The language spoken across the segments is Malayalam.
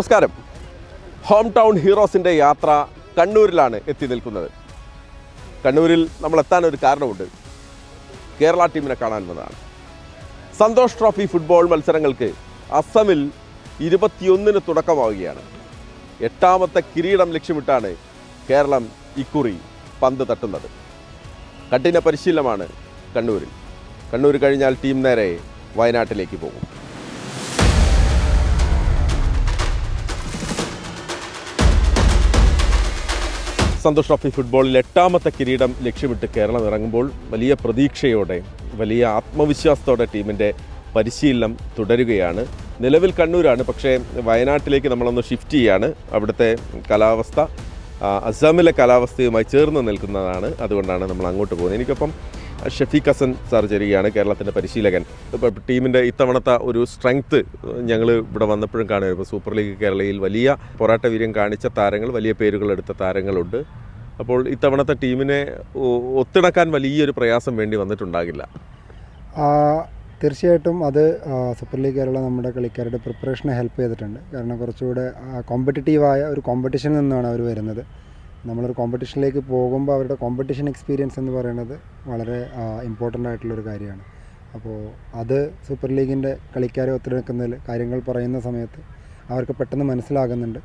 നമസ്കാരം. ഹോം ടൗൺ ഹീറോസിൻ്റെ യാത്ര കണ്ണൂരിലാണ് എത്തി നിൽക്കുന്നത്. കണ്ണൂരിൽ നമ്മൾ എത്താനൊരു കാരണമുണ്ട്. കേരള ടീമിനെ കാണാൻ വന്നതാണ്. സന്തോഷ് ട്രോഫി ഫുട്ബോൾ മത്സരങ്ങൾക്ക് അസമിൽ 21-ന് തുടക്കമാവുകയാണ്. 8ാമത്തെ കിരീടം ലക്ഷ്യമിട്ടാണ് കേരളം ഇക്കുറി പന്ത് തട്ടുന്നത്. കഠിന പരിശീലനമാണ് കണ്ണൂരിൽ. കണ്ണൂർ കഴിഞ്ഞാൽ ടീം നേരെ വയനാട്ടിലേക്ക് പോകും. സന്തോഷ് ട്രോഫി ഫുട്ബോളിൽ 8ാമത്തെ കിരീടം ലക്ഷ്യമിട്ട് കേരളം ഇറങ്ങുമ്പോൾ വലിയ പ്രതീക്ഷയോടെ, വലിയ ആത്മവിശ്വാസത്തോടെ ടീമിൻ്റെ പരിശീലനം തുടരുകയാണ്. നിലവിൽ കണ്ണൂരാണ്, പക്ഷേ വയനാട്ടിലേക്ക് നമ്മളൊന്ന് ഷിഫ്റ്റ് ചെയ്യുകയാണ്. അവിടുത്തെ കാലാവസ്ഥ അസമിലെ കാലാവസ്ഥയുമായി ചേർന്ന് നിൽക്കുന്നതാണ്. അതുകൊണ്ടാണ് നമ്മൾ അങ്ങോട്ട് പോകുന്നത്. എനിക്കൊപ്പം ഷഫീഖ് ഹസൻ സാർ ചേരുകയാണ്, കേരളത്തിൻ്റെ പരിശീലകൻ. ഇപ്പോൾ ടീമിൻ്റെ ഇത്തവണത്തെ ഒരു സ്ട്രെങ്ത്ത് ഞങ്ങൾ ഇവിടെ വന്നപ്പോഴും കാണുക. ഇപ്പോൾ സൂപ്പർ ലീഗ് കേരളയിൽ വലിയ പോരാട്ട വീര്യം കാണിച്ച താരങ്ങൾ, വലിയ പേരുകളെടുത്ത താരങ്ങളുണ്ട്. അപ്പോൾ ഇത്തവണത്തെ ടീമിനെ ഒത്തിണക്കാൻ വലിയൊരു പ്രയാസം വേണ്ടി വന്നിട്ടുണ്ടാകില്ല. തീർച്ചയായിട്ടും അത് സൂപ്പർ ലീഗ് കേരള നമ്മുടെ കളിക്കാരുടെ പ്രിപ്പറേഷനെ ഹെൽപ്പ് ചെയ്തിട്ടുണ്ട്. കാരണം കുറച്ചുകൂടെ കോമ്പറ്റീറ്റീവായ ഒരു കോമ്പറ്റീഷനിൽ നിന്നാണ് അവർ വരുന്നത്. നമ്മളൊരു കോമ്പറ്റീഷനിലേക്ക് പോകുമ്പോൾ അവരുടെ കോമ്പറ്റീഷൻ എക്സ്പീരിയൻസ് എന്ന് പറയുന്നത് വളരെ ഇമ്പോർട്ടൻ്റ് ആയിട്ടുള്ളൊരു കാര്യമാണ്. അപ്പോൾ അത് സൂപ്പർ ലീഗിൻ്റെ കളിക്കാരെ ഒത്തുനിൽക്കുന്നതിൽ കാര്യങ്ങൾ പറയുന്ന സമയത്ത് അവർക്ക് പെട്ടെന്ന് മനസ്സിലാകുന്നുണ്ട്.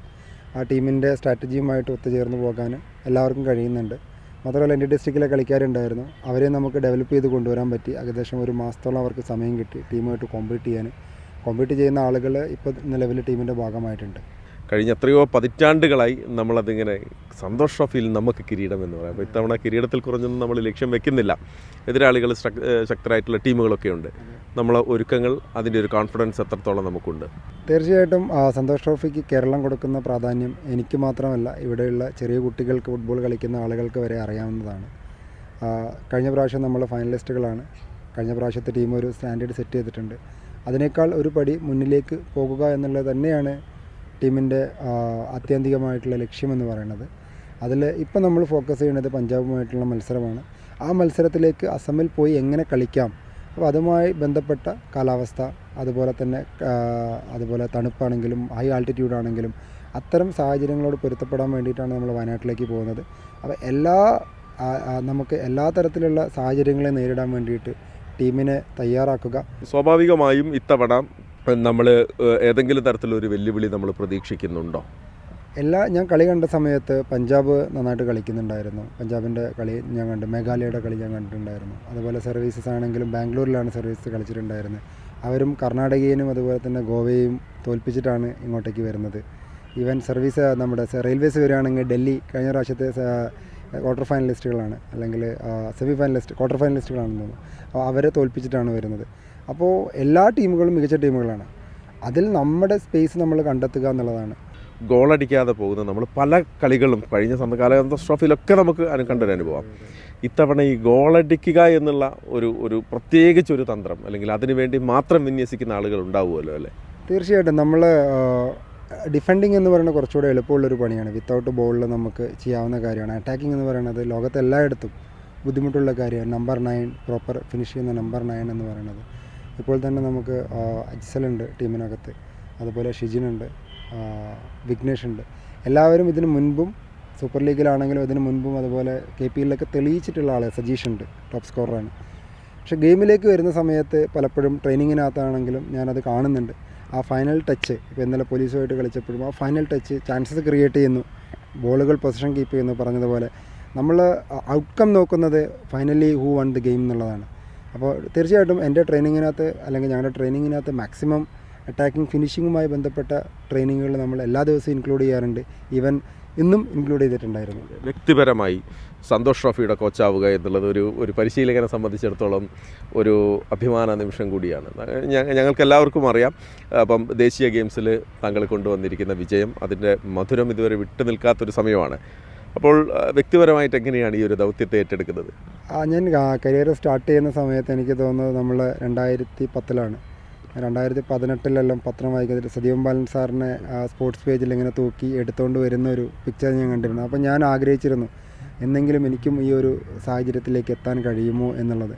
ആ ടീമിൻ്റെ സ്ട്രാറ്റജിയുമായിട്ട് ഒത്തുചേർന്ന് പോകാൻ എല്ലാവർക്കും കഴിയുന്നുണ്ട്. മാത്രമല്ല എൻ്റെ ഡിസ്ട്രിക്റ്റിലെ കളിക്കാരുണ്ടായിരുന്നു, അവരെ നമുക്ക് ഡെവലപ്പ് ചെയ്ത് കൊണ്ടുവരാൻ പറ്റി. ഏകദേശം ഒരു മാസത്തോളം അവർക്ക് സമയം കിട്ടി ടീമുമായിട്ട് കോമ്പീറ്റ് ചെയ്യുന്ന ആളുകൾ ഇപ്പോൾ നിലവിൽ ടീമിൻ്റെ ഭാഗമായിട്ടുണ്ട്. കഴിഞ്ഞ എത്രയോ പതിറ്റാണ്ടുകളായി നമ്മളതിങ്ങനെ സന്തോഷ് ട്രോഫിയിൽ നമുക്ക് കിരീടം എന്ന് പറയാം. അപ്പോൾ ഇത്തവണ കിരീടത്തിൽ കുറഞ്ഞൊന്നും നമ്മൾ ലക്ഷ്യം വെക്കുന്നില്ല. എതിരാളികൾ ശക്തരായിട്ടുള്ള ടീമുകളൊക്കെ ഉണ്ട്. നമ്മളെ ഒരുക്കങ്ങൾ, അതിൻ്റെ ഒരു കോൺഫിഡൻസ് എത്രത്തോളം നമുക്കുണ്ട്? തീർച്ചയായിട്ടും സന്തോഷ് ട്രോഫിക്ക് കേരളം കൊടുക്കുന്ന പ്രാധാന്യം എനിക്ക് മാത്രമല്ല, ഇവിടെയുള്ള ചെറിയ കുട്ടികൾക്ക്, ഫുട്ബോൾ കളിക്കുന്ന ആളുകൾക്ക് വരെ അറിയാവുന്നതാണ്. കഴിഞ്ഞ പ്രാവശ്യം നമ്മൾ ഫൈനലിസ്റ്റുകളാണ്. കഴിഞ്ഞ പ്രാവശ്യത്തെ ടീം ഒരു സ്റ്റാൻഡേർഡ് സെറ്റ് ചെയ്തിട്ടുണ്ട്. അതിനേക്കാൾ ഒരു പടി മുന്നിലേക്ക് പോകുക എന്നുള്ളത് തന്നെയാണ് ടീമിൻ്റെ ആത്യന്തികമായിട്ടുള്ള ലക്ഷ്യമെന്ന് പറയുന്നത്. അതിൽ ഇപ്പം നമ്മൾ ഫോക്കസ് ചെയ്യുന്നത് പഞ്ചാബുമായിട്ടുള്ള മത്സരമാണ്. ആ മത്സരത്തിലേക്ക് അസമിൽ പോയി എങ്ങനെ കളിക്കാം, അപ്പോൾ അതുമായി ബന്ധപ്പെട്ട കാലാവസ്ഥ, അതുപോലെ തണുപ്പാണെങ്കിലും ഹൈ ആൾട്ടിറ്റ്യൂഡ് ആണെങ്കിലും അത്തരം സാഹചര്യങ്ങളോട് പൊരുത്തപ്പെടാൻ വേണ്ടിയിട്ടാണ് നമ്മൾ വയനാട്ടിലേക്ക് പോകുന്നത്. അപ്പോൾ നമുക്ക് എല്ലാ തരത്തിലുള്ള സാഹചര്യങ്ങളെ നേരിടാൻ വേണ്ടിയിട്ട് ടീമിനെ തയ്യാറാക്കുക. സ്വാഭാവികമായും ഇത്തവണ നമ്മൾ ഏതെങ്കിലും തരത്തിലൊരു വെല്ലുവിളി നമ്മൾ പ്രതീക്ഷിക്കുന്നുണ്ടോ? ഞാൻ കളി കണ്ട സമയത്ത് പഞ്ചാബ് നന്നായിട്ട് കളിക്കുന്നുണ്ടായിരുന്നു. പഞ്ചാബിൻ്റെ കളി ഞാൻ കണ്ടു, മേഘാലയയുടെ കളി ഞാൻ കണ്ടിട്ടുണ്ടായിരുന്നു. അതുപോലെ സർവീസസ് ആണെങ്കിലും ബാംഗ്ലൂരിലാണ് സർവീസസ് കളിച്ചിട്ടുണ്ടായിരുന്നത്. അവരും കർണാടകയെയും അതുപോലെ തന്നെ ഗോവയെയും തോൽപ്പിച്ചിട്ടാണ് ഇങ്ങോട്ടേക്ക് വരുന്നത്. ഈവൻ സർവീസ് നമ്മുടെ റെയിൽവേസ് വരികയാണെങ്കിൽ ഡൽഹി കഴിഞ്ഞ പ്രാവശ്യത്തെ ക്വാർട്ടർ ഫൈനലിസ്റ്റുകളാണ്, അല്ലെങ്കിൽ ക്വാർട്ടർ ഫൈനലിസ്റ്റുകളാണെന്ന് തോന്നുന്നു. അപ്പോൾ അവരെ തോൽപ്പിച്ചിട്ടാണ് വരുന്നത്. അപ്പോൾ എല്ലാ ടീമുകളും മികച്ച ടീമുകളാണ്. അതിൽ നമ്മുടെ സ്പേസ് നമ്മൾ കണ്ടെത്തുക എന്നുള്ളതാണ്. ഗോളടിക്കാതെ പോകുന്ന നമ്മൾ പല കളികളും കഴിഞ്ഞ സന്തോഷ് ട്രോഫിയിലൊക്കെ നമുക്ക് കണ്ടൊരു അനുഭവം. ഇത്തവണ ഈ ഗോളടിക്കുക എന്നുള്ള ഒരു പ്രത്യേകിച്ചൊരു തന്ത്രം, അല്ലെങ്കിൽ അതിനുവേണ്ടി മാത്രം വിന്യസിക്കുന്ന ആളുകൾ ഉണ്ടാവുമല്ലോ അല്ലേ? തീർച്ചയായിട്ടും. നമ്മൾ ഡിഫെൻഡിങ് എന്ന് പറയുന്നത് കുറച്ചുകൂടെ എളുപ്പമുള്ളൊരു പണിയാണ്. വിത്തൗട്ട് ബോളിൽ നമുക്ക് ചെയ്യാവുന്ന കാര്യമാണ്. അറ്റാക്കിംഗ് എന്ന് പറയുന്നത് ലോകത്ത് എല്ലായിടത്തും ബുദ്ധിമുട്ടുള്ള കാര്യമാണ്. നമ്പർ 9 പ്രോപ്പർ ഫിനിഷ് ചെയ്യുന്ന നമ്പർ 9 എന്ന് പറയുന്നത്. ഇപ്പോൾ തന്നെ നമുക്ക് അജ്സലുണ്ട് ടീമിനകത്ത്, അതുപോലെ ഷിജിനുണ്ട്, വിഘ്നേഷ് ഉണ്ട്. എല്ലാവരും ഇതിനു മുൻപും സൂപ്പർ ലീഗിലാണെങ്കിലും ഇതിനു മുൻപും അതുപോലെ KPLൊക്കെ തെളിയിച്ചിട്ടുള്ള ആൾ. സജീഷ് ഉണ്ട്, ടോപ്പ് സ്കോററാണ്. പക്ഷേ ഗെയിമിലേക്ക് വരുന്ന സമയത്ത് പലപ്പോഴും ട്രെയിനിങ്ങിനകത്താണെങ്കിലും ഞാനത് കാണുന്നുണ്ട്. ആ ഫൈനൽ ടച്ച്, ഇപ്പോൾ ഇന്നലെ പോലീസുമായിട്ട് കളിച്ചപ്പോഴും ആ ഫൈനൽ ടച്ച് ചാൻസസ് ക്രിയേറ്റ് ചെയ്യുന്നു, ബോളുകൾ പൊസിഷൻ കീപ്പ് ചെയ്യുന്നു. പറഞ്ഞതുപോലെ നമ്മൾ ഔട്ട്കം നോക്കുന്നത് finally who one the game എന്നുള്ളതാണ്. അപ്പോൾ തീർച്ചയായിട്ടും എൻ്റെ ട്രെയിനിങ്ങിനകത്ത്, അല്ലെങ്കിൽ ഞങ്ങളുടെ ട്രെയിനിങ്ങിനകത്ത് മാക്സിമം അറ്റാക്കിംഗ് ഫിനിഷിങ്ങുമായി ബന്ധപ്പെട്ട ട്രെയിനിങ്ങുകൾ നമ്മൾ എല്ലാ ദിവസവും ഇൻക്ലൂഡ് ചെയ്യാറുണ്ട്. ഈവൻ ഇന്നും ഇൻക്ലൂഡ് ചെയ്തിട്ടുണ്ടായിരുന്നു. വ്യക്തിപരമായി സന്തോഷ് ട്രോഫിയുടെ കോച്ചാവുക എന്നുള്ളത് ഒരു പരിശീലകനെ സംബന്ധിച്ചിടത്തോളം ഒരു അഭിമാന നിമിഷം കൂടിയാണ്. ഞങ്ങൾക്ക് എല്ലാവർക്കും അറിയാം. അപ്പം ദേശീയ ഗെയിംസിൽ താങ്കൾ കൊണ്ടുവന്നിരിക്കുന്ന വിജയം, അതിൻ്റെ മധുരം ഇതുവരെ വിട്ടു നിൽക്കാത്തൊരു സമയമാണ്. അപ്പോൾ വ്യക്തിപരമായിട്ട് എങ്ങനെയാണ് ഈ ഒരു ദൗത്യത്തെ ഏറ്റെടുക്കുന്നത്? ഞാൻ കരിയർ സ്റ്റാർട്ട് ചെയ്യുന്ന സമയത്ത് എനിക്ക് തോന്നുന്നത് നമ്മൾ 2010 2018 പത്രം വായിക്കുന്നത് സദീവൻ ബാലൻ സാറിനെ സ്പോർട്സ് പേജിൽ ഇങ്ങനെ തൂക്കി എടുത്തുകൊണ്ട് വരുന്ന ഒരു പിക്ചർ ഞാൻ കണ്ടിരുന്നു. അപ്പോൾ ഞാൻ ആഗ്രഹിച്ചിരുന്നു എന്നെങ്കിലും എനിക്കും ഈ ഒരു സാഹചര്യത്തിലേക്ക് എത്താൻ കഴിയുമോ എന്നുള്ളത്.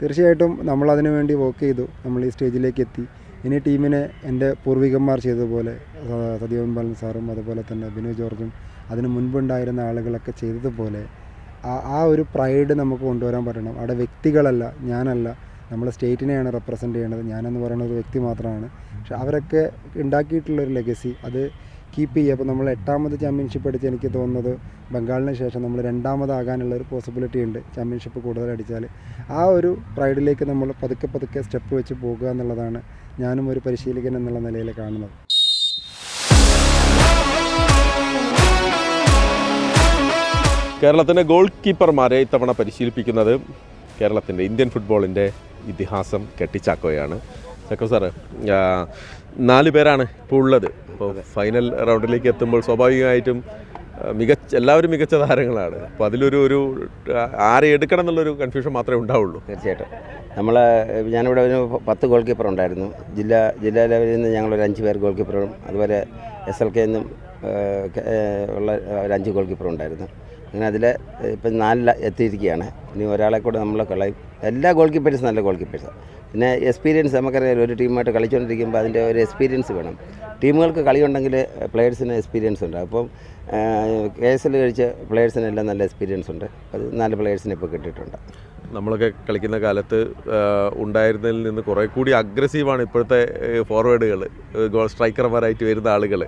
തീർച്ചയായിട്ടും നമ്മളതിനു വേണ്ടി വർക്ക് ചെയ്തു. നമ്മൾ ഈ സ്റ്റേജിലേക്ക് എത്തി. ഇനി ടീമിനെ എൻ്റെ പൂർവികന്മാർ ചെയ്തതുപോലെ സതീവൻ ബാലൻ സാറും അതുപോലെ തന്നെ ബിനു ജോർജും അതിന് മുൻപുണ്ടായിരുന്ന ആളുകളൊക്കെ ചെയ്തതുപോലെ ആ ഒരു പ്രൈഡ് നമുക്ക് കൊണ്ടുവരാൻ പറ്റണം. അവിടെ വ്യക്തികളല്ല, ഞാനല്ല, നമ്മളെ സ്റ്റേറ്റിനെയാണ് റെപ്രസെൻ്റ് ചെയ്യേണ്ടത്. ഞാനെന്ന് പറയുന്ന ഒരു വ്യക്തി മാത്രമാണ്. പക്ഷെ അവരൊക്കെ ഉണ്ടാക്കിയിട്ടുള്ളൊരു ലെഗസി അത് കീപ്പ് ചെയ്യുക. അപ്പോൾ നമ്മൾ 8ാമത് ചാമ്പ്യൻഷിപ്പ് അടിച്ച് എനിക്ക് തോന്നുന്നത് ബംഗാളിന് ശേഷം നമ്മൾ 2ാമതാകാനുള്ളൊരു പോസിബിലിറ്റി ഉണ്ട് ചാമ്പ്യൻഷിപ്പ് കൂടുതൽ അടിച്ചാൽ. ആ ഒരു പ്രൈഡിലേക്ക് നമ്മൾ പതുക്കെ സ്റ്റെപ്പ് വെച്ച് പോകുക എന്നുള്ളതാണ് ഞാനും ഒരു പരിശീലകൻ എന്നുള്ള നിലയിൽ കാണുന്നത്. കേരളത്തിൻ്റെ ഗോൾ കീപ്പർമാരെ ഇത്തവണ പരിശീലിപ്പിക്കുന്നത് കേരളത്തിൻ്റെ ഇന്ത്യൻ ഫുട്ബോളിൻ്റെ ഇതിഹാസം കെട്ടിച്ചാക്കോയാണ്. ചക്കോ സാറ് 4 പേരാണ് ഇപ്പോൾ ഉള്ളത്. അപ്പോൾ ഫൈനൽ റൗണ്ടിലേക്ക് എത്തുമ്പോൾ സ്വാഭാവികമായിട്ടും എല്ലാവരും മികച്ച താരങ്ങളാണ്. അപ്പോൾ അതിലൊരു ആരെ എടുക്കണം എന്നുള്ളൊരു കൺഫ്യൂഷൻ മാത്രമേ ഉണ്ടാവുള്ളൂ. തീർച്ചയായിട്ടും ഞാനിവിടെ ഒരു 10 ഗോൾ കീപ്പർ ഉണ്ടായിരുന്നു. ജില്ലാ ലെവലിൽ നിന്ന് ഞങ്ങളൊരു 5 പേർ ഗോൾ കീപ്പറും അതുപോലെ SLK നിന്നും ഉള്ള ഒരു 5 ഗോൾ കീപ്പറും ഉണ്ടായിരുന്നു. അങ്ങനെ അതിൽ ഇപ്പം 4 എത്തിയിരിക്കുകയാണ്. ഇനി ഒരാളെ കൂടെ നമ്മൾ എല്ലാ ഗോൾ കീപ്പേഴ്സും നല്ല ഗോൾ കീപ്പേഴ്സാണ്. പിന്നെ എക്സ്പീരിയൻസ് നമുക്കറിയാം, ഒരു ടീമായിട്ട് കളിച്ചുകൊണ്ടിരിക്കുമ്പോൾ അതിൻ്റെ ഒരു എക്സ്പീരിയൻസ് വേണം. ടീമുകൾക്ക് കളിയുണ്ടെങ്കിൽ പ്ലെയേഴ്സിന് എക്സ്പീരിയൻസ് ഉണ്ട്. അപ്പം KSL കഴിച്ച പ്ലെയേഴ്സിനെല്ലാം നല്ല എക്സ്പീരിയൻസ് ഉണ്ട്. അത് 4 പ്ലെയേഴ്സിനെ ഇപ്പോൾ കിട്ടിയിട്ടുണ്ട്. നമ്മളൊക്കെ കളിക്കുന്ന കാലത്ത് ഉണ്ടായിരുന്നതിൽ നിന്ന് കുറേ കൂടി അഗ്രസീവാണ് ഇപ്പോഴത്തെ ഫോർവേഡുകൾ, ഗോൾ സ്ട്രൈക്കർമാരായിട്ട് വരുന്ന ആളുകൾ.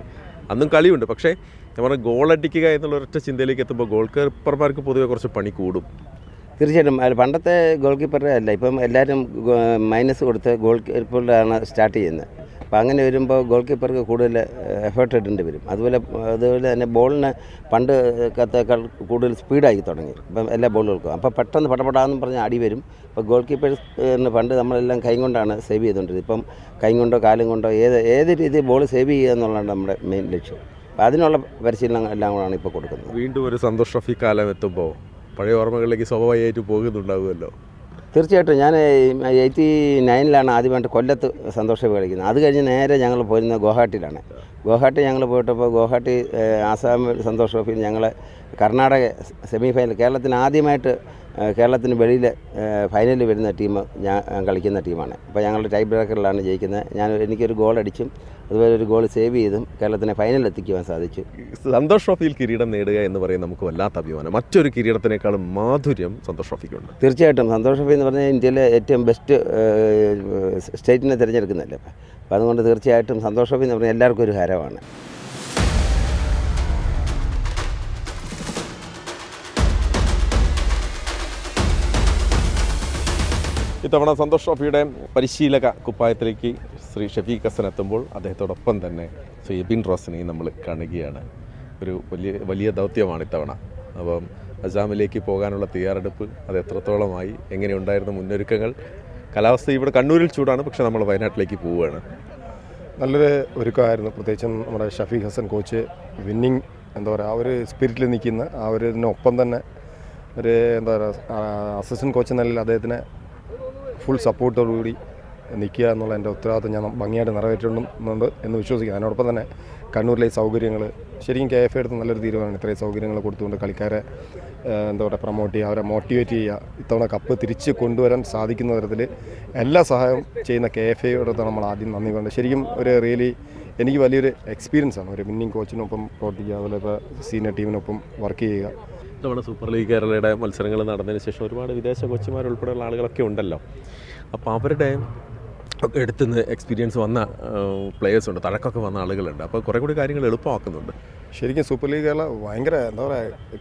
അന്നും കളിയുണ്ട്, പക്ഷേ നമ്മൾ ഗോൾ അടിക്കുക എന്നുള്ള ഒരൊറ്റ ചിന്തയിലേക്ക് എത്തുമ്പോൾ ഗോൾ കീപ്പർമാർക്ക് പൊതുവെ കുറച്ച് പണി കൂടും. തീർച്ചയായിട്ടും പണ്ടത്തെ ഗോൾ കീപ്പറുടെ അല്ല, ഇപ്പം എല്ലാവരും മൈനസ് കൊടുത്ത് ഗോൾ കീപ്പറിലാണ് സ്റ്റാർട്ട് ചെയ്യുന്നത്. അപ്പോൾ അങ്ങനെ വരുമ്പോൾ ഗോൾ കീപ്പർക്ക് കൂടുതൽ എഫേർട്ട് ഇടേണ്ടി വരും. അതുപോലെ തന്നെ ബോളിന് പണ്ട് കത്തേക്കാൾ കൂടുതൽ സ്പീഡായി തുടങ്ങി ഇപ്പം എല്ലാ ബോളുകൾക്കും. അപ്പോൾ പെട്ടെന്ന് പടപടാന്ന് പറഞ്ഞ് അടി വരും. ഇപ്പോൾ ഗോൾ കീപ്പേഴ്സിന് പണ്ട് നമ്മളെല്ലാം കൈ കൊണ്ടാണ് സേവ് ചെയ്തുകൊണ്ടിരുന്നത്. ഇപ്പം കൈ കൊണ്ടോ കാലും കൊണ്ടോ ഏത് രീതിയിൽ ബോൾ സേവ് ചെയ്യുക എന്നുള്ളതാണ് നമ്മുടെ മെയിൻ ലക്ഷ്യം. അപ്പോൾ അതിനുള്ള പരിശീലനം എല്ലാം കൂടാണ് ഇപ്പോൾ കൊടുക്കുന്നത്. വീണ്ടും ഒരു സന്തോഷ് ട്രോഫി കാലം എത്തുമ്പോൾ പഴയ ഓർമ്മകളിലേക്ക് സ്വാഭാവികമായിട്ട് പോകുന്നുണ്ടാവുമല്ലോ. തീർച്ചയായിട്ടും ഞാൻ 89 ആദ്യമായിട്ട് കൊല്ലത്ത് സന്തോഷ് ട്രോഫി കളിക്കുന്നത്. അത് കഴിഞ്ഞ് നേരെ ഞങ്ങൾ പോയിരുന്നത് ഗുവാഹട്ടിയിലാണ്. ഗുവാഹട്ടി ഞങ്ങൾ പോയിട്ടപ്പോൾ ഗുവാഹട്ടി ആസാം സന്തോഷ് ട്രോഫിയിൽ ഞങ്ങൾ കർണാടക സെമി ഫൈനൽ, കേരളത്തിന് ആദ്യമായിട്ട് കേരളത്തിന് വെളിയിൽ ഫൈനലിൽ വരുന്ന ടീം ഞാൻ കളിക്കുന്ന ടീമാണ്. അപ്പോൾ ഞങ്ങളുടെ ടൈ ബ്രേക്കറിലാണ് ജയിക്കുന്നത്. എനിക്കൊരു ഗോൾ അടിച്ചും അതുപോലെ ഒരു ഗോൾ സേവ് ചെയ്തും കേരളത്തിനെ ഫൈനലിൽ എത്തിക്കുവാൻ സാധിച്ചു. സന്തോഷ് ട്രോഫിയിൽ കിരീടം നേടുക എന്ന് പറയുന്നത് നമുക്ക് വല്ലാത്ത അഭിമാനം. മറ്റൊരു കിരീടത്തിനേക്കാളും മാധുര്യം സന്തോഷ് ട്രോഫിക്കുണ്ട്. തീർച്ചയായിട്ടും സന്തോഷ് ട്രോഫി എന്ന് പറഞ്ഞാൽ ഇന്ത്യയിലെ ഏറ്റവും ബെസ്റ്റ് സ്റ്റേറ്റിനെ തിരഞ്ഞെടുക്കുന്നതല്ലേ. അപ്പോൾ അതുകൊണ്ട് തീർച്ചയായിട്ടും സന്തോഷ് ട്രോഫി എന്ന് പറഞ്ഞാൽ എല്ലാവർക്കും ഒരു ഹരമാണ്. ഇത്തവണ സന്തോഷ് ട്രോഫിയുടെ പരിശീലക കുപ്പായത്തിലേക്ക് ശ്രീ ഷഫീഖ് ഹസൻ എത്തുമ്പോൾ അദ്ദേഹത്തോടൊപ്പം തന്നെ ശ്രീ എബിൻ റോസിനെയും നമ്മൾ കാണുകയാണ്. ഒരു വലിയ ദൗത്യമാണ് ഇത്തവണ. അപ്പം അസാമിലേക്ക് പോകാനുള്ള തയ്യാറെടുപ്പ് അത് എത്രത്തോളമായി, എങ്ങനെയുണ്ടായിരുന്ന മുന്നൊരുക്കങ്ങൾ? കാലാവസ്ഥ ഇവിടെ കണ്ണൂരിൽ ചൂടാണ്, പക്ഷേ നമ്മൾ വയനാട്ടിലേക്ക് പോവുകയാണ്. നല്ലൊരു ഒരുക്കമായിരുന്നു. പ്രത്യേകിച്ചും നമ്മുടെ ഷഫീഖ് ഹസൻ കോച്ച് വിന്നിങ് ആ ഒരു സ്പിരിറ്റിൽ നിൽക്കുന്ന ഇതിനൊപ്പം തന്നെ ഒരു അസിസ്റ്റൻറ്റ് കോച്ച് എന്ന നിലയിൽ അദ്ദേഹത്തിന് ഫുൾ സപ്പോർട്ടോടുകൂടി നിൽക്കുക എന്നുള്ള എൻ്റെ ഉത്തരവാദിത്വം ഞാൻ ഭംഗിയായിട്ട് നിറവേറ്റുന്നുണ്ട് എന്ന് വിശ്വസിക്കുന്നു. അതിനോടൊപ്പം തന്നെ കണ്ണൂരിലെ സൗകര്യങ്ങൾ ശരിക്കും KFA എടുത്ത് നല്ലൊരു തീരുമാനമാണ്. ഇത്രയും സൗകര്യങ്ങൾ കൊടുത്തുകൊണ്ട് കളിക്കാരെ പ്രൊമോട്ട് ചെയ്യുക, അവരെ മോട്ടിവേറ്റ് ചെയ്യുക, ഇത്തവണ കപ്പ് തിരിച്ച് കൊണ്ടുവരാൻ സാധിക്കുന്ന തരത്തിൽ എല്ലാ സഹായവും ചെയ്യുന്ന KFAയോടൊപ്പം നമ്മൾ ആദ്യം നന്ദി പറയുന്നത്. ശരിക്കും എനിക്ക് വലിയൊരു എക്സ്പീരിയൻസ് ആണ് ഒരു വിന്നിങ് കോച്ചിനൊപ്പം പ്രവർത്തിക്കുക, അതുപോലെ ഇപ്പോൾ സീനിയർ ടീമിനൊപ്പം വർക്ക് ചെയ്യുക. നമ്മുടെ സൂപ്പർ ലീഗ് കേരളയുടെ മത്സരങ്ങൾ നടന്നതിന് ശേഷം ഒരുപാട് വിദേശ കോച്ചുമാരുൾപ്പെടെയുള്ള ആളുകളൊക്കെ ഉണ്ടല്ലോ. അപ്പോൾ അവരുടെ എടുത്തുനിന്ന് എക്സ്പീരിയൻസ് വന്ന പ്ലേയേഴ്സ് ഉണ്ട്, തഴക്കൊക്കെ വന്ന ആളുകളുണ്ട്. അപ്പോൾ കുറേ കൂടി കാര്യങ്ങൾ എളുപ്പമാക്കുന്നുണ്ട്. ശരിക്കും സൂപ്പർ ലീഗ് കേരള ഭയങ്കര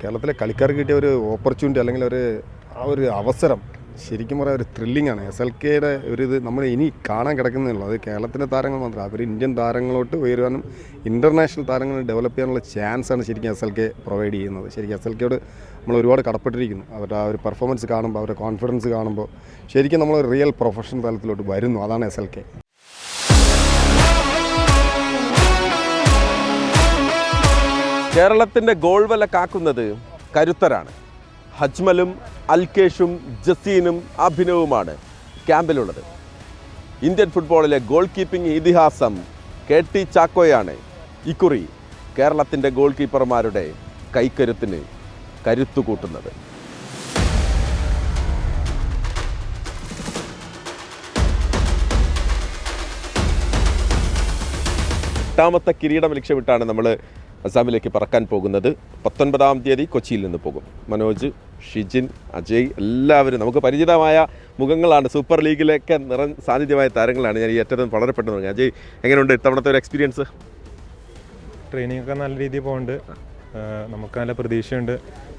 കേരളത്തിലെ കളിക്കാർക്ക് കിട്ടിയ ഒരു ഓപ്പർച്യൂണിറ്റി അല്ലെങ്കിൽ ഒരു അവസരം ശരിക്കും പറയാൻ ഒരു ത്രില്ലിംഗ് ആണ്. SLKയുടെ ഇത് നമ്മൾ ഇനി കാണാൻ കിടക്കുന്നതല്ലോ. അത് കേരളത്തിലെ താരങ്ങൾ മാത്രമല്ല, അവർ ഇന്ത്യൻ താരങ്ങളോട്ട് ഉയരുവാനും ഇൻ്റർനാഷണൽ താരങ്ങൾ ഡെവലപ്പ് ചെയ്യാനുള്ള ചാൻസാണ് ശരിക്കും SLK പ്രൊവൈഡ് ചെയ്യുന്നത്. ശരിക്കും SLKയോട് നമ്മൾ ഒരുപാട് കടപ്പെട്ടിരിക്കുന്നു. അവരുടെ ആ ഒരു പെർഫോമൻസ് കാണുമ്പോൾ, അവരുടെ കോൺഫിഡൻസ് കാണുമ്പോൾ ശരിക്കും നമ്മൾ റിയൽ പ്രൊഫഷണൽ തലത്തിലോട്ട് വരുന്നു. അതാണ് SLK. കേരളത്തിൻ്റെ ഗോൾ വല കാക്കുന്നത് കരുത്തരാണ്. ഹജ്മലും അൽകേഷും ജസീനും അഭിനവുമാണ് ക്യാമ്പിലുള്ളത്. ഇന്ത്യൻ ഫുട്ബോളിലെ ഗോൾ കീപ്പിംഗ് ഇതിഹാസം KT ചാക്കോയാണ് ഇക്കുറി കേരളത്തിൻ്റെ ഗോൾ കീപ്പർമാരുടെ കൈക്കരുത്തിന് കരുത്തുകൂട്ടുന്നത്. 8ാമത്തെ കിരീടം ലക്ഷ്യമിട്ടാണ് നമ്മൾ അസാമിലേക്ക് പറക്കാൻ പോകുന്നത്. 19-ാം തീയതി കൊച്ചിയിൽ നിന്ന് പോകും. മനോജ്, ഷിജിൻ, അജയ് എല്ലാവരും നമുക്ക് പരിചിതമായ മുഖങ്ങളാണ്. സൂപ്പർ ലീഗിലേക്ക് സാന്നിധ്യമായ താരങ്ങളാണ്. ഞാൻ ഈ ഏറ്റവും വളരെ പെട്ടെന്ന് പറഞ്ഞു. അജയ്, എങ്ങനെയുണ്ട് ഇത്തവണത്തെ ഒരു എക്സ്പീരിയൻസ്? ട്രെയിനിങ് ഒക്കെ നല്ല രീതിയിൽ പോകുന്നുണ്ട്. നമുക്ക് നല്ല പ്രതീക്ഷയുണ്ട്.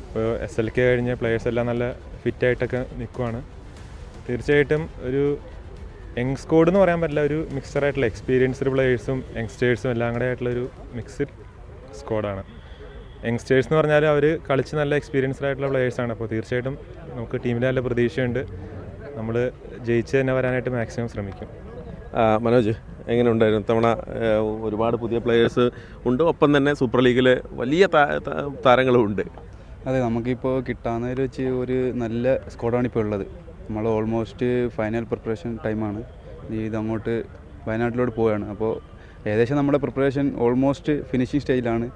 ഇപ്പോൾ SLK കഴിഞ്ഞ പ്ലെയേഴ്സ് എല്ലാം നല്ല ഫിറ്റായിട്ടൊക്കെ നിൽക്കുവാണ്. തീർച്ചയായിട്ടും ഒരു യങ് സ്ക്വാഡ് എന്ന് പറയാൻ പറ്റില്ല, ഒരു മിക്സറായിട്ടുള്ള എക്സ്പീരിയൻസ്ഡ് പ്ലെയേഴ്സും യങ്സ്റ്റേഴ്സും എല്ലാം കൂടെ ആയിട്ടുള്ളൊരു മിക്സ്ഡ് സ്ക്വാഡാണ്. യങ്സ്റ്റേഴ്സ് എന്ന് പറഞ്ഞാൽ അവർ കളിച്ച് നല്ല എക്സ്പീരിയൻസ്ഡ് ആയിട്ടുള്ള പ്ലെയേഴ്സാണ്. അപ്പോൾ തീർച്ചയായിട്ടും നമുക്ക് ടീമിൽ നല്ല പ്രതീക്ഷയുണ്ട്. നമ്മൾ ജയിച്ച് തന്നെ വരാനായിട്ട് മാക്സിമം ശ്രമിക്കും. മനോജ്, എങ്ങനെയുണ്ടായിരുന്നു ഇത്തവണ? ഒരുപാട് പുതിയ പ്ലെയേഴ്സ് ഉണ്ട്, ഒപ്പം തന്നെ സൂപ്പർ ലീഗിൽ വലിയ താരങ്ങളും ഉണ്ട്. അതെ, നമുക്കിപ്പോൾ കിട്ടാവുന്നതിൽ വെച്ച് ഒരു നല്ല സ്ക്വാഡാണ് ഇപ്പോൾ ഉള്ളത്. നമ്മൾ ഓൾമോസ്റ്റ് ഫൈനൽ പ്രിപ്പറേഷൻ ടൈമാണ്. ഇതങ്ങോട്ട് വയനാട്ടിലോട്ട് പോവുകയാണ്. അപ്പോൾ ഏകദേശം നമ്മുടെ പ്രിപ്പറേഷൻ ഓൾമോസ്റ്റ് ഫിനിഷിംഗ് സ്റ്റേജിലാണ്.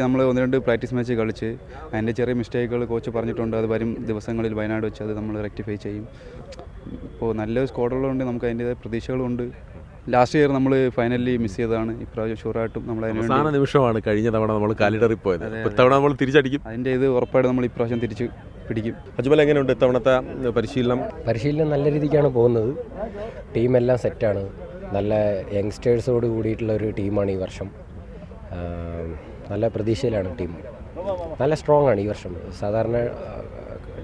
നമ്മൾ 1-2 പ്രാക്ടീസ് മാച്ച് കളിച്ച് അതിൻ്റെ ചെറിയ മിസ്റ്റേക്കുകൾ കോച്ച് പറഞ്ഞിട്ടുണ്ട്. അത് വരും ദിവസങ്ങളിൽ വയനാട് വെച്ച് അത് നമ്മൾ റെക്ടിഫൈ ചെയ്യും. ഇപ്പോൾ നല്ലൊരു സ്ക്വാഡുള്ളതുകൊണ്ട് നമുക്ക് അതിൻ്റേതായ പ്രതീക്ഷകളുണ്ട്. ലാസ്റ്റ് ഇയർ നമ്മൾ ഫൈനലി മിസ് ചെയ്തതാണ്. ഇപ്രാവശ്യം ഷുവറായിട്ടും നമ്മൾ അവസാന നിമിഷമാണ് കഴിഞ്ഞ തവണ നമ്മൾ കാലിടറിപ്പോയത്. ഇത്തവണ നമ്മൾ തിരിച്ചടിക്കും. അതിൻ്റെ ഇത് ഉറപ്പായിട്ട് നമ്മൾ ഇപ്രാവശ്യം തിരിച്ച് പിടിക്കും. അജ്മൽ, എങ്ങനെയുണ്ട് ഇത്തവണത്തെ പരിശീലനം? നല്ല രീതിക്കാണ് പോകുന്നത്. ടീമെല്ലാം സെറ്റാണ്. നല്ല യങ്സ്റ്റേഴ്സോട് കൂടിയിട്ടുള്ള ഒരു ടീമാണ് ഈ വർഷം. നല്ല പ്രതീക്ഷയിലാണ് ടീം. നല്ല സ്ട്രോങ് ആണ് ഈ വർഷം. സാധാരണ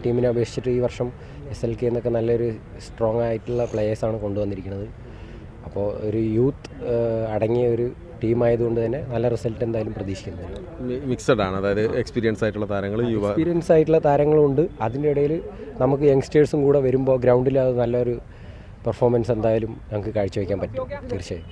ടീമിനെ അപേക്ഷിച്ചിട്ട് ഈ വർഷം SLK എന്നൊക്കെ നല്ലൊരു സ്ട്രോങ് ആയിട്ടുള്ള പ്ലെയേഴ്സാണ് കൊണ്ടുവന്നിരിക്കുന്നത്. അപ്പോൾ ഒരു യൂത്ത് അടങ്ങിയ ഒരു ടീമായതുകൊണ്ട് തന്നെ നല്ല റിസൾട്ട് എന്തായാലും പ്രതീക്ഷിക്കുന്നുണ്ട്. മിക്സഡ് ആണ്, അതായത് എക്സ്പീരിയൻസ് ആയിട്ടുള്ള താരങ്ങൾ, എക്സ്പീരിയൻസ് ആയിട്ടുള്ള താരങ്ങളും ഉണ്ട്. അതിൻ്റെ ഇടയിൽ നമുക്ക് യങ്സ്റ്റേഴ്സും കൂടെ വരുമ്പോൾ ഗ്രൗണ്ടിൽ അത് നല്ലൊരു പെർഫോമൻസ് എന്തായാലും ഞങ്ങൾക്ക് കാഴ്ചവെക്കാൻ പറ്റും തീർച്ചയായും.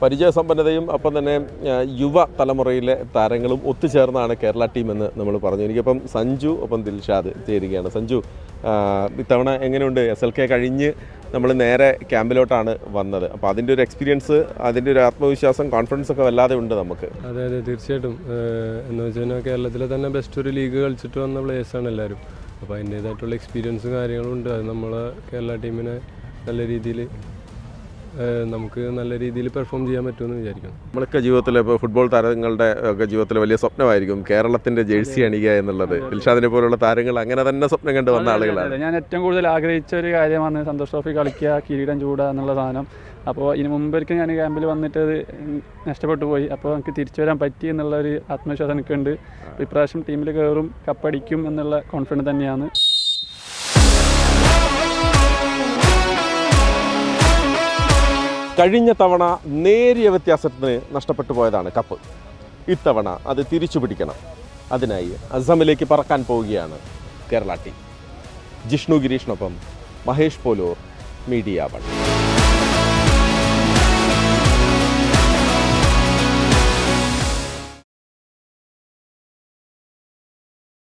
പരിചയസമ്പന്നതയും ഒപ്പം തന്നെ യുവ തലമുറയിലെ താരങ്ങളും ഒത്തുചേർന്നാണ് കേരള ടീം എന്ന് നമ്മൾ പറഞ്ഞു. എനിക്കിപ്പം സഞ്ജു ഒപ്പം ദിൽഷാദ് ചേരുകയാണ്. സഞ്ജു, ഇത്തവണ എങ്ങനെയുണ്ട്? SLK കഴിഞ്ഞ് നമ്മൾ നേരെ ക്യാമ്പിലോട്ടാണ് വന്നത്. അപ്പോൾ അതിൻ്റെ ഒരു എക്സ്പീരിയൻസ്, അതിൻ്റെ ഒരു ആത്മവിശ്വാസം, കോൺഫിഡൻസ് ഒക്കെ വല്ലാതെ ഉണ്ട് നമുക്ക്. അതെ, തീർച്ചയായിട്ടും. എന്ന് വെച്ചാൽ കേരളത്തിലെ തന്നെ ബെസ്റ്റ് ഒരു ലീഗ് കളിച്ചിട്ട് വന്ന പ്ലേയേഴ്സാണ് എല്ലാവരും. അപ്പോൾ അതിൻ്റേതായിട്ടുള്ള എക്സ്പീരിയൻസും കാര്യങ്ങളും ഉണ്ട്. അത് നമ്മളെ കേരള ടീമിനെ നല്ല രീതിയിൽ നമുക്ക് നല്ല രീതിയിൽ പെർഫോം ചെയ്യാൻ പറ്റുമെന്ന് വിചാരിക്കുന്നു. നമ്മളൊക്കെ ജീവിതത്തിൽ ഇപ്പോൾ ഫുട്ബോൾ താരങ്ങളുടെ ഒക്കെ ജീവിതത്തിൽ വലിയ സ്വപ്നമായിരിക്കും കേരളത്തിൻ്റെ ജേഴ്സി അണിയുക എന്നുള്ളത്. ദിൽഷാദിനെ പോലുള്ള താരങ്ങൾ അങ്ങനെ തന്നെ സ്വപ്നം കണ്ട് വന്ന ആളുകളാണ്. ഞാൻ ഏറ്റവും കൂടുതൽ ആഗ്രഹിച്ച ഒരു കാര്യമാണ് സന്തോഷ് ട്രോഫി കളിക്കുക, കിരീടം ചൂടുക എന്നുള്ള സാധനം. അപ്പോൾ ഇതിന് മുമ്പൊരിക്കൽ ഞാൻ ക്യാമ്പിൽ വന്നിട്ട് അത് നഷ്ടപ്പെട്ടു പോയി. അപ്പോൾ എനിക്ക് തിരിച്ചു വരാൻ പറ്റി എന്നുള്ളൊരു ആത്മവിശ്വാസം എനിക്കുണ്ട്. ഇപ്രാവശ്യം ടീമിൽ കയറും, കപ്പടിക്കും എന്നുള്ള കോൺഫിഡൻസ് തന്നെയാണ്. കഴിഞ്ഞ തവണ നേരിയ വ്യത്യാസത്തിന് നഷ്ടപ്പെട്ടു പോയതാണ് കപ്പ്. ഇത്തവണ അത് തിരിച്ചു പിടിക്കണം. അതിനായി അസമിലേക്ക് പറക്കാൻ പോവുകയാണ് കേരള ടീം. ജിഷ്ണു ഗിരീഷിനൊപ്പം മഹേഷ് പോലൂർ, മീഡിയ 1.